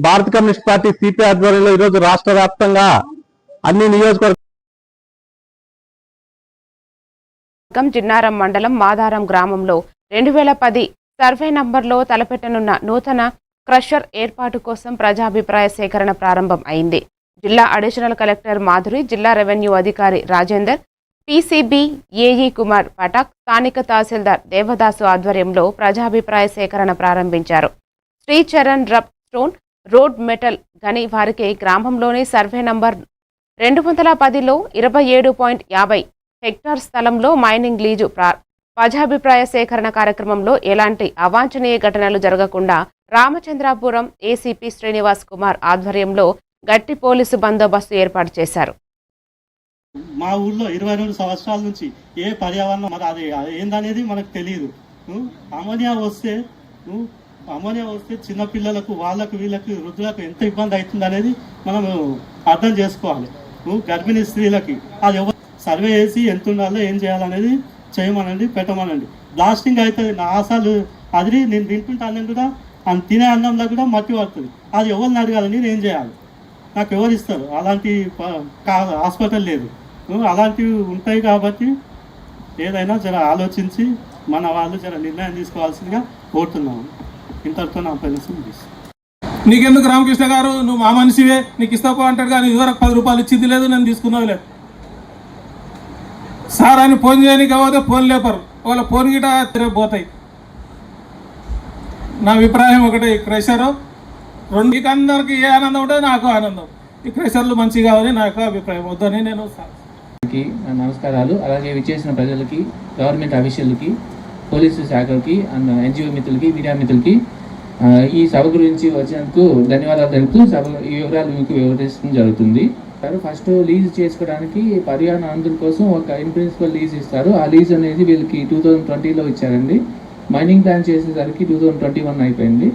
భారత communist party CP ఆధ్వర్యంలో ఈరోజు రాష్ట్ర వ్యాప్తంగా అన్ని నియోజకవర్గం జిన్నారం మండలం మాదారం గ్రామంలో 2010 సర్వే నంబర్లో తలపెట్టనున్న నూతన క్రషర్ ఏర్పాటు కోసం ప్రజాభిప్రాయ సేకరణ ప్రారంభం అయింది. జిల్లా అడిషనల్ కలెక్టర్ మాధురి, జిల్లా రెవెన్యూ అధికారి రాజేందర్, పీసీబీ ఏఈ కుమార్ పటాక్, స్థానిక తహసీల్దార్ దేవదాసు ఆధ్వర్యంలో ప్రజాభిప్రాయ సేకరణ ప్రారంభించారు. Sricharan rub stone road metal గని వారికి గ్రామంలోని సర్వే నంబర్ 210లో 27.50 హెక్టార్ స్థలంలో మైనింగ్ లీజు ప్రజాభిప్రాయ సేకరణ కార్యక్రమంలో ఎలాంటి అవాంఛనీయ ఘటనలు జరగకుండా రామచంద్రాపురం ఏసీపీ శ్రీనివాస్ కుమార్ ఆధ్వర్యంలో గట్టి పోలీసు బందోబస్తు ఏర్పాటు చేశారు. మా ఊర్లో 22 సంవత్సరాల నుంచి ఏ పర్యావరణం మరి అది ఏందనేది మనకు తెలియదు. అమోనియా వస్తే చిన్నపిల్లలకు వాళ్ళకు వీళ్ళకి వృద్ధులకు ఎంత ఇబ్బంది అవుతుంది అనేది మనం అర్థం చేసుకోవాలి. గర్భిణీ స్త్రీలకి అది ఎవరు సర్వే చేసి ఎంత ఉండాలో ఏం చేయాలనేది చేయమనండి, పెట్టమనండి. బ్లాస్టింగ్ అవుతుంది నా ఆశలు అది నేను తింటుంటే అన్నం కూడా తినే అన్నంలో కూడా మట్టి పడుతుంది. అది ఎవరిని అడగాలని నేను చేయాలి, నాకు ఎవరు ఇస్తారు? అలాంటి హాస్పిటల్ లేదు. అలాంటివి ఉంటాయి కాబట్టి ఏదైనా జర ఆలోచించి మన వాళ్ళు జర నిర్ణయం తీసుకోవాల్సిందిగా కోరుతున్నాము. ఇంతటితో నా పరిస్థితి తీస్తాను. నీకెందుకు రామకృష్ణ గారు, నువ్వు మా మనిషివే, నీకు ఇస్తాపో అంటాడు కానీ ఇదివరకు 10 రూపాయలు ఇచ్చింది లేదు, నేను తీసుకున్నది లేదు. సార్ అని ఫోన్ చేయని కాకపోతే ఫోన్ లేపరు, వాళ్ళ ఫోన్ గిట పోతాయి. నా అభిప్రాయం ఒకటే, క్రెషరు మీకు అందరికి ఏ ఆనందం ఉంటుంది నాకు ఆనందం. ఈ క్రెషర్లు మంచిగా కావాలి నాకు అభిప్రాయం, వద్దని నేను నమస్కారాలు. అలాగే విచ్చేసిన ప్రజలకి, గవర్నమెంట్ ఆఫీషియల్కి, పోలీసు శాఖకి, ఎన్జిఓ మిత్రులకి, మీడియా మిత్రులకి ఈ సభ గురించి వచ్చినందుకు ధన్యవాదాలు తెలుపుతూ సభ ఈ వివరాలు మీకు వివరించడం జరుగుతుంది. ఫస్ట్ లీజ్ చేసుకోవడానికి పర్యావరణ అనుమతుల కోసం ఒక ఇన్ ప్రిన్సిపల్ లీజ్ ఇస్తారు. ఆ లీజ్ అనేది వీళ్ళకి 2020లో ఇచ్చారండి. మైనింగ్ ప్లాన్ చేసేసరికి 2021 అయిపోయింది.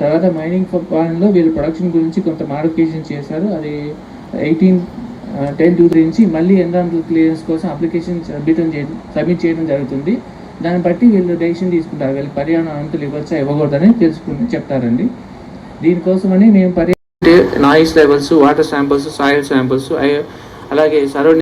తర్వాత మైనింగ్ ప్లాన్లో వీళ్ళు ప్రొడక్షన్ గురించి కొంత మాడిఫికేషన్ చేశారు. అది 18/10/23 నుంచి మళ్ళీ ఎన్విరాన్మెంటల్ క్లియరెన్స్ కోసం అప్లికేషన్ సబ్మిట్ చేయడం జరుగుతుంది. దాన్ని బట్టి వీళ్ళు డెసిషన్ తీసుకుంటారు, వీళ్ళకి పర్యావరణ అనుమతులు ఇవ్వచ్చా ఇవ్వకూడదని చెప్తారండి. దీనికోసమని మేము noise levels, water samples, soil samples, అలాగే సరౌండింగ్